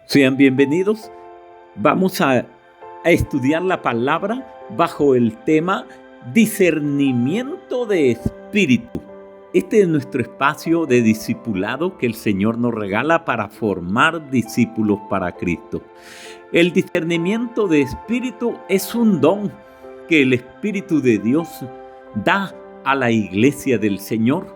Sean bienvenidos. Vamos a estudiar la palabra bajo el tema discernimiento de espíritu. Este es nuestro espacio de discipulado que el Señor nos regala para formar discípulos para Cristo. El discernimiento de espíritu es un don que el Espíritu de Dios da a la iglesia del Señor.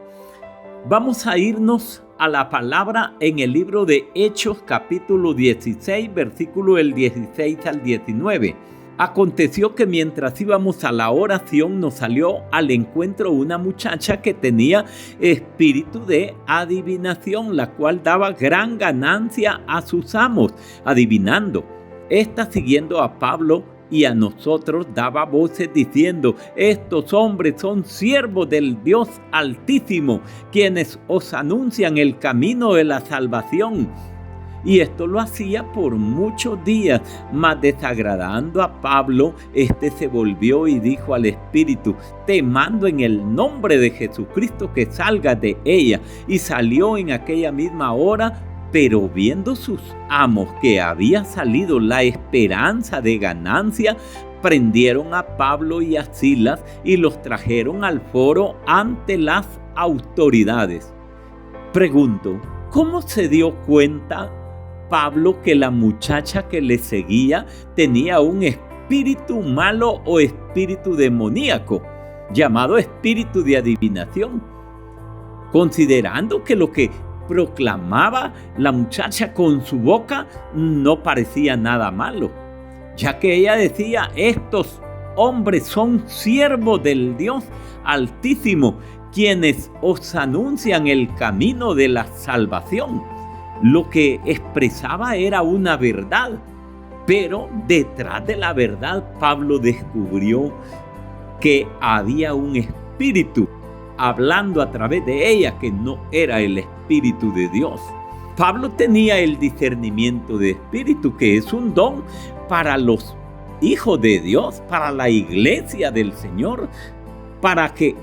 Vamos a irnos a la palabra en el libro de Hechos, capítulo 16, versículo del 16 al 19. Aconteció que mientras íbamos a la oración nos salió al encuentro una muchacha que tenía espíritu de adivinación, la cual daba gran ganancia a sus amos, adivinando. Esta, siguiendo a Pablo y a nosotros, daba voces diciendo: estos hombres son siervos del Dios Altísimo, quienes os anuncian el camino de la salvación. Y esto lo hacía por muchos días, mas desagradando a Pablo, este se volvió y dijo al espíritu: te mando en el nombre de Jesucristo que salgas de ella. Y salió en aquella misma hora. Pero viendo sus amos que había salido la esperanza de ganancia, prendieron a Pablo y a Silas y los trajeron al foro ante las autoridades. Pregunto, ¿cómo se dio cuenta Pablo que la muchacha que le seguía tenía un espíritu malo o espíritu demoníaco, llamado espíritu de adivinación? Considerando que lo que proclamaba la muchacha con su boca no parecía nada malo, ya que ella decía: estos hombres son siervos del Dios Altísimo, quienes os anuncian el camino de la salvación. Lo que expresaba era una verdad, pero detrás de la verdad Pablo descubrió que había un espíritu hablando a través de ella que no era el Espíritu de Dios. Pablo tenía el discernimiento de espíritu, que es un don para los hijos de Dios, para la iglesia del Señor, para que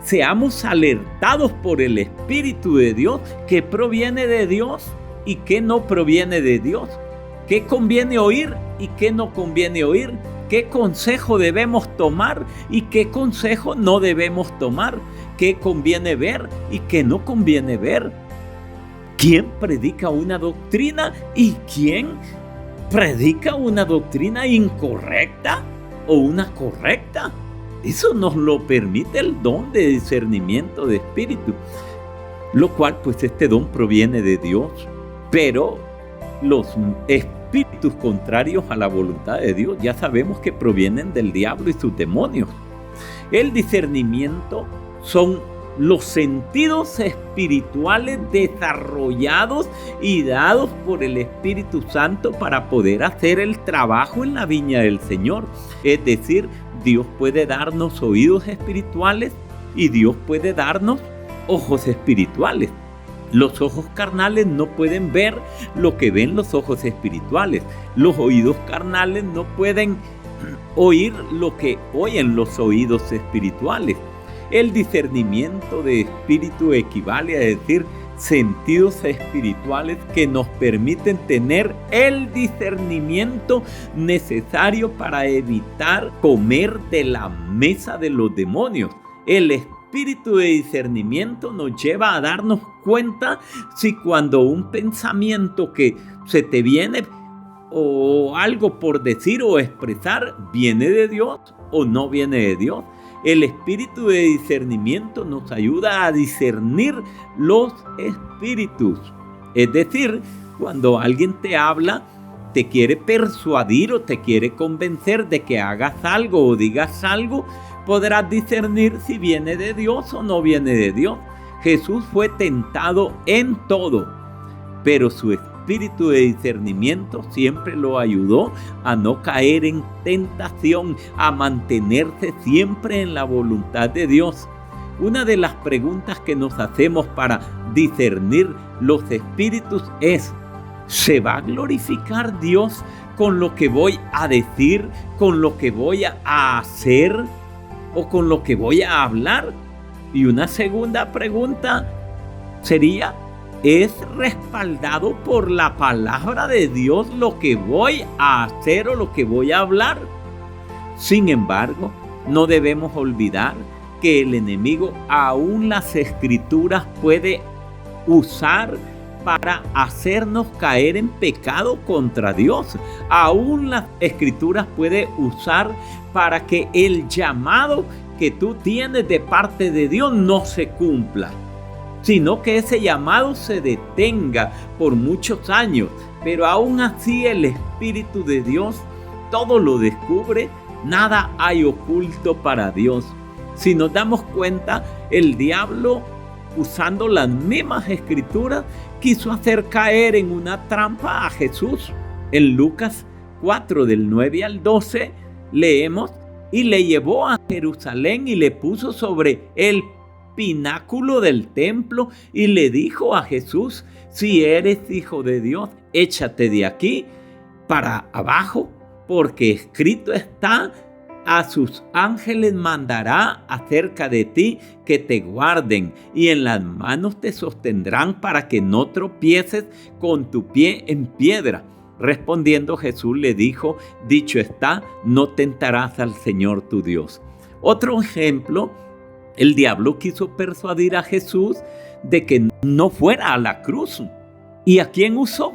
seamos alertados por el Espíritu de Dios, que proviene de Dios y que no proviene de Dios, qué conviene oír y qué no conviene oír, qué consejo debemos tomar y qué consejo no debemos tomar, qué conviene ver y qué no conviene ver, quién predica una doctrina y quién predica una doctrina incorrecta o una correcta. Eso nos lo permite el don de discernimiento de espíritu, lo cual pues este don proviene de Dios, pero los espíritus contrarios a la voluntad de Dios ya sabemos que provienen del diablo y sus demonios. El discernimiento son los sentidos espirituales desarrollados y dados por el Espíritu Santo para poder hacer el trabajo en la viña del Señor. Es decir, Dios puede darnos oídos espirituales y Dios puede darnos ojos espirituales. Los ojos carnales no pueden ver lo que ven los ojos espirituales. Los oídos carnales no pueden oír lo que oyen los oídos espirituales. El discernimiento de espíritu equivale a decir sentidos espirituales que nos permiten tener el discernimiento necesario para evitar comer de la mesa de los demonios. El espíritu de discernimiento nos lleva a darnos cuenta si cuando un pensamiento que se te viene o algo por decir o expresar viene de Dios o no viene de Dios. El espíritu de discernimiento nos ayuda a discernir los espíritus. Es decir, cuando alguien te habla, te quiere persuadir o te quiere convencer de que hagas algo o digas algo, podrás discernir si viene de Dios o no viene de Dios. Jesús fue tentado en todo, pero su espíritu de discernimiento siempre lo ayudó a no caer en tentación, a mantenerse siempre en la voluntad de Dios. Una de las preguntas que nos hacemos para discernir los espíritus es: ¿se va a glorificar Dios con lo que voy a decir, con lo que voy a hacer o con lo que voy a hablar? Y una segunda pregunta sería: es respaldado por la palabra de Dios lo que voy a hacer o lo que voy a hablar. Sin embargo, no debemos olvidar que el enemigo aún las escrituras puede usar para hacernos caer en pecado contra Dios. Aún las escrituras puede usar para que el llamado que tú tienes de parte de Dios no se cumpla, sino que ese llamado se detenga por muchos años. Pero aún así el Espíritu de Dios todo lo descubre, nada hay oculto para Dios. Si nos damos cuenta, el diablo, usando las mismas escrituras, quiso hacer caer en una trampa a Jesús. En Lucas 4, del 9 al 12, leemos: y le llevó a Jerusalén y le puso sobre el pináculo del templo y le dijo a Jesús: si eres hijo de Dios, échate de aquí para abajo, porque escrito está: a sus ángeles mandará acerca de ti que te guarden, y en las manos te sostendrán para que no tropieces con tu pie en piedra. Respondiendo Jesús le dijo: dicho está, no tentarás al Señor tu Dios. Otro ejemplo, el diablo quiso persuadir a Jesús de que no fuera a la cruz. ¿Y a quién usó?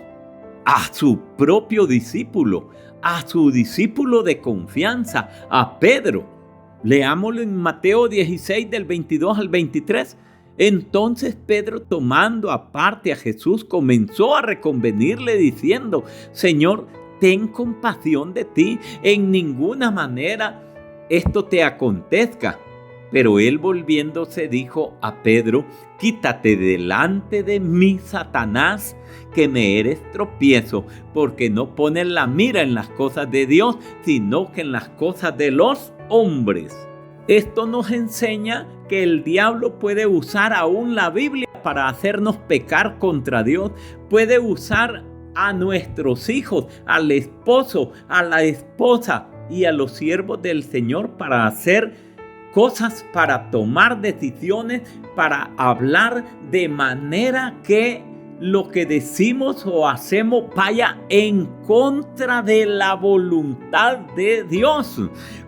A su propio discípulo, a su discípulo de confianza, a Pedro. Leámoslo en Mateo 16, del 22 al 23. Entonces Pedro, tomando aparte a Jesús, comenzó a reconvenirle diciendo: Señor, ten compasión de ti, en ninguna manera esto te acontezca. Pero él, volviéndose, dijo a Pedro: quítate delante de mí, Satanás, que me eres tropiezo, porque no pones la mira en las cosas de Dios, sino que en las cosas de los hombres. Esto nos enseña que el diablo puede usar aún la Biblia para hacernos pecar contra Dios. Puede usar a nuestros hijos, al esposo, a la esposa y a los siervos del Señor para hacer cosas, para tomar decisiones, para hablar de manera que lo que decimos o hacemos vaya en contra de la voluntad de Dios.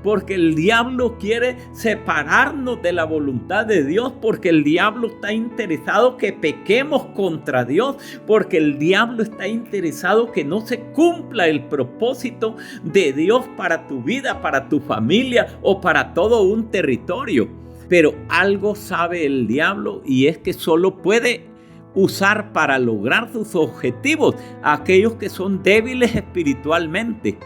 Porque el diablo quiere separarnos de la voluntad de Dios, porque el diablo está interesado que pequemos contra Dios, porque el diablo está interesado que no se cumpla el propósito de Dios para tu vida, para tu familia o para todo un territorio. Pero algo sabe el diablo, y es que solo puede usar para lograr sus objetivos a aquellos que son débiles espiritualmente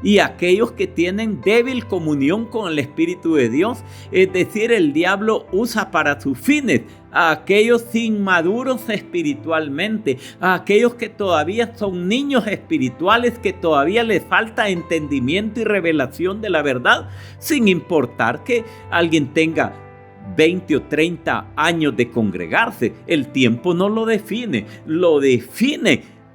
y aquellos que tienen débil comunión con el Espíritu de Dios. Es decir, el diablo usa para sus fines a aquellos inmaduros espiritualmente, a aquellos que todavía son niños espirituales, que todavía les falta entendimiento y revelación de la verdad, sin importar que alguien tenga 20 o 30 años de congregarse. El tiempo no lo define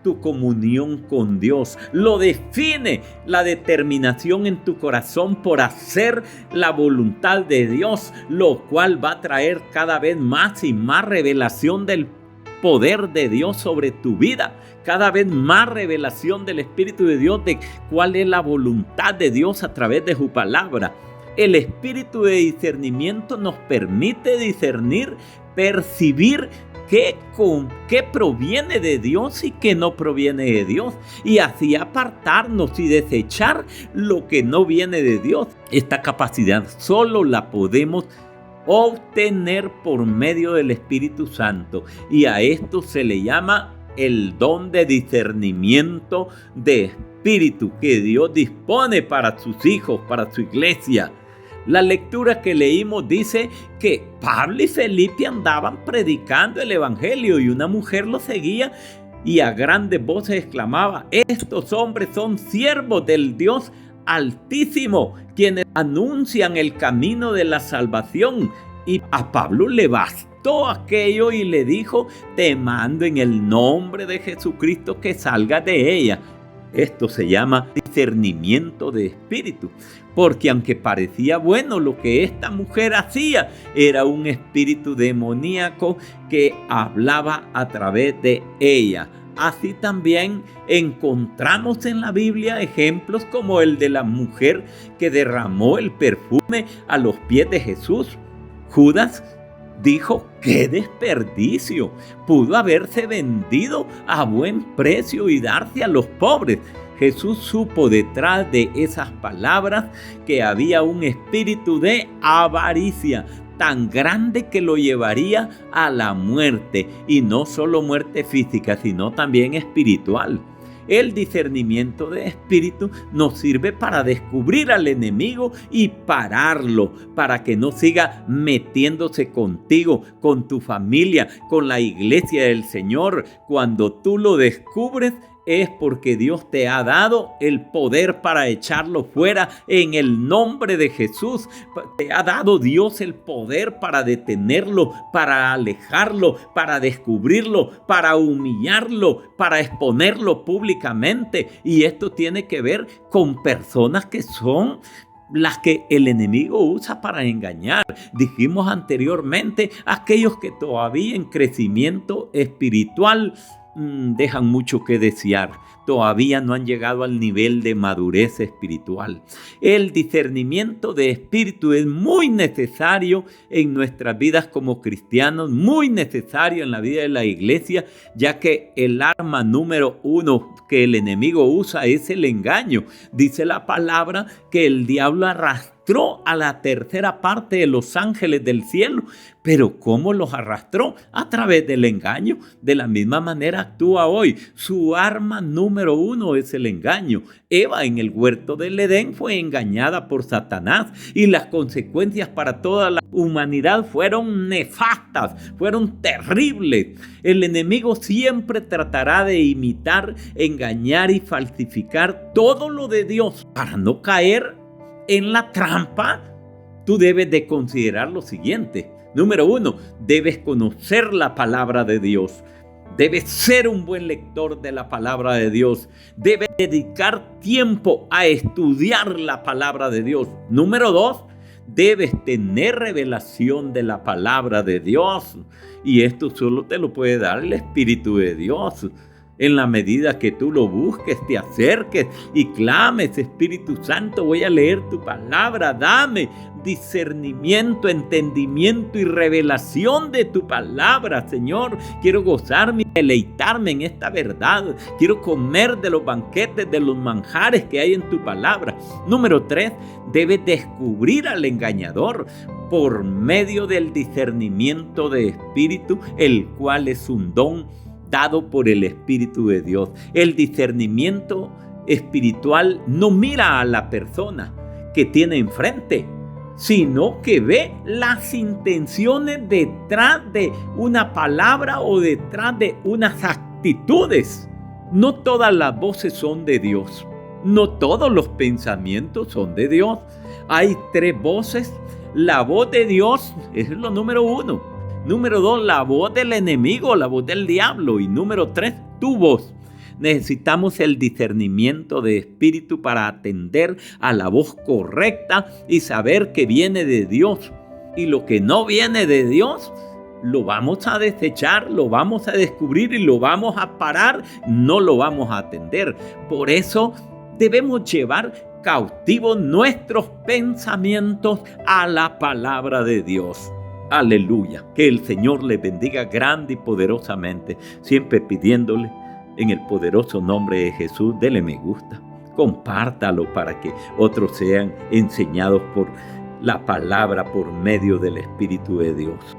tu comunión con Dios, lo define la determinación en tu corazón por hacer la voluntad de Dios, lo cual va a traer cada vez más y más revelación del poder de Dios sobre tu vida, cada vez más revelación del Espíritu de Dios de cuál es la voluntad de Dios a través de su palabra. El espíritu de discernimiento nos permite discernir, percibir qué proviene de Dios y qué no proviene de Dios, y así apartarnos y desechar lo que no viene de Dios. Esta capacidad solo la podemos obtener por medio del Espíritu Santo, y a esto se le llama el don de discernimiento de espíritu que Dios dispone para sus hijos, para su iglesia. La lectura que leímos dice que Pablo y Felipe andaban predicando el evangelio y una mujer los seguía y a grandes voces exclamaba: estos hombres son siervos del Dios Altísimo, quienes anuncian el camino de la salvación. Y a Pablo le bastó aquello y le dijo: te mando en el nombre de Jesucristo que salgas de ella. Esto se llama discernimiento de espíritu. Porque aunque parecía bueno lo que esta mujer hacía, era un espíritu demoníaco que hablaba a través de ella. Así también encontramos en la Biblia ejemplos como el de la mujer que derramó el perfume a los pies de Jesús. Judas dijo: ¡qué desperdicio! Pudo haberse vendido a buen precio y darse a los pobres. Jesús supo detrás de esas palabras que había un espíritu de avaricia tan grande que lo llevaría a la muerte, y no solo muerte física, sino también espiritual. El discernimiento de espíritu nos sirve para descubrir al enemigo y pararlo, para que no siga metiéndose contigo, con tu familia, con la iglesia del Señor. Cuando tú lo descubres, es porque Dios te ha dado el poder para echarlo fuera en el nombre de Jesús. Te ha dado Dios el poder para detenerlo, para alejarlo, para descubrirlo, para humillarlo, para exponerlo públicamente. Y esto tiene que ver con personas que son las que el enemigo usa para engañar. Dijimos anteriormente, aquellos que todavía en crecimiento espiritual dejan mucho que desear. Todavía no han llegado al nivel de madurez espiritual. El discernimiento de espíritu es muy necesario en nuestras vidas como cristianos, muy necesario en la vida de la iglesia, ya que el arma número 1 que el enemigo usa es el engaño. Dice la palabra que el diablo arrastró a la tercera parte de los ángeles del cielo. Pero ¿cómo los arrastró? A través del engaño. De la misma manera actúa hoy. Su arma número 1 es el engaño. Eva en el huerto del Edén fue engañada por Satanás, y las consecuencias para toda la humanidad fueron nefastas, fueron terribles. El enemigo siempre tratará de imitar, engañar y falsificar todo lo de Dios. Para no caer en la trampa, tú debes de considerar lo siguiente. Número 1, debes conocer la palabra de Dios. Debes ser un buen lector de la palabra de Dios. Debes dedicar tiempo a estudiar la palabra de Dios. Número 2, debes tener revelación de la palabra de Dios. Y esto solo te lo puede dar el Espíritu de Dios. En la medida que tú lo busques, te acerques y clames: Espíritu Santo, voy a leer tu palabra, dame discernimiento, entendimiento y revelación de tu palabra, Señor. Quiero gozarme y deleitarme en esta verdad. Quiero comer de los banquetes, de los manjares que hay en tu palabra. Número 3, debes descubrir al engañador por medio del discernimiento de espíritu, el cual es un don dado por el Espíritu de Dios. El discernimiento espiritual no mira a la persona que tiene enfrente, sino que ve las intenciones detrás de una palabra o detrás de unas actitudes. No todas las voces son de Dios. No todos los pensamientos son de Dios. Hay 3 voces. La voz de Dios es lo número 1. Número 2, la voz del enemigo, la voz del diablo. Y número 3, tu voz. Necesitamos el discernimiento de espíritu para atender a la voz correcta y saber que viene de Dios. Y lo que no viene de Dios, lo vamos a desechar, lo vamos a descubrir y lo vamos a parar. No lo vamos a atender. Por eso debemos llevar cautivos nuestros pensamientos a la palabra de Dios. Aleluya. Que el Señor les bendiga grande y poderosamente, siempre pidiéndole en el poderoso nombre de Jesús. Dele me gusta, compártalo para que otros sean enseñados por la palabra por medio del Espíritu de Dios.